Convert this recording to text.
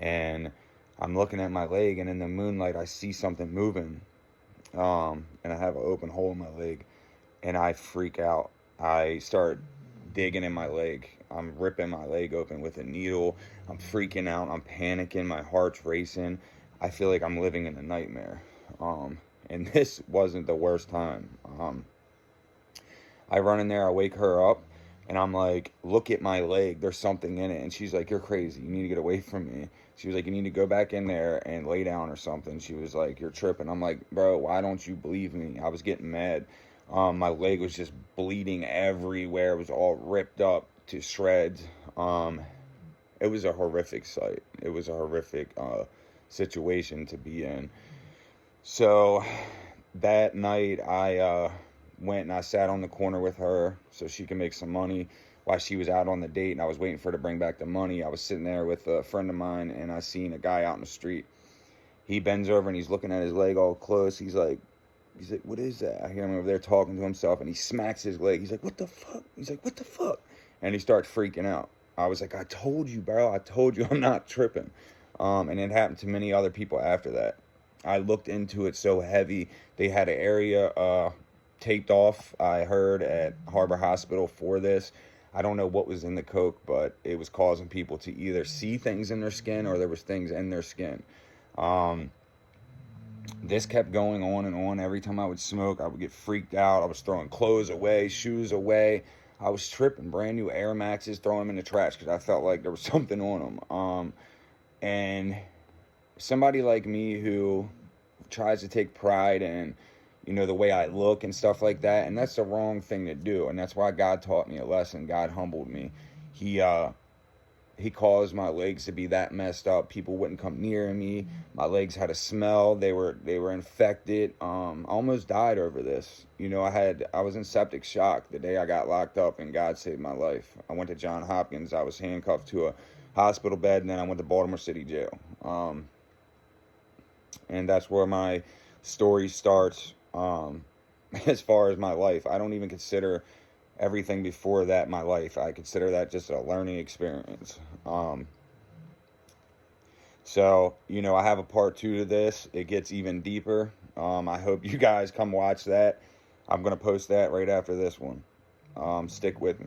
and I'm looking at my leg, and in the moonlight I see something moving, and I have an open hole in my leg, and I freak out. I start digging in my leg. I'm ripping my leg open with a needle. I'm freaking out. I'm panicking. My heart's racing. I feel like I'm living in a nightmare. And this wasn't the worst time. I run in there. I wake her up, and I'm like, look at my leg. There's something in it. And she's like, you're crazy. You need to get away from me. She was like, you need to go back in there and lay down or something. She was like, you're tripping. I'm like, bro, why don't you believe me? I was getting mad. My leg was just bleeding everywhere. It was all ripped up to shreds. It was a horrific sight. It was a horrific situation to be in. So that night I went and I sat on the corner with her so she could make some money while she was out on the date, and I was waiting for her to bring back the money. I was sitting there with a friend of mine, and I seen a guy out in the street. He bends over and he's looking at his leg all close. He's like, what is that? I hear him over there talking to himself, and he smacks his leg. He's like, what the fuck? He's like, what the fuck? And he starts freaking out. I was like, I told you, bro. I told you I'm not tripping. And it happened to many other people after that. I looked into it so heavy. They had an area taped off, I heard, at Harbor Hospital for this. I don't know what was in the coke, but it was causing people to either see things in their skin or there was things in their skin. This kept going on and on. Every time I would smoke, I would get freaked out. I was throwing clothes away, shoes away. I was tripping. Brand new Air Maxes, throwing them in the trash because I felt like there was something on them. And somebody like me who tries to take pride in, the way I look and stuff like that, and that's the wrong thing to do. And that's why God taught me a lesson. God humbled me. He caused my legs to be that messed up. People wouldn't come near me. My legs had a smell. They were infected. I almost died over this. I was in septic shock the day I got locked up, and God saved my life. I went to Johns Hopkins. I was handcuffed to a hospital bed, and then I went to Baltimore City Jail. And that's where my story starts. As far as my life, I don't even consider everything before that my life. I consider that just a learning experience. So I have a part 2 to this. It gets even deeper. I hope you guys come watch that. I'm going to post that right after this one. Stick with me.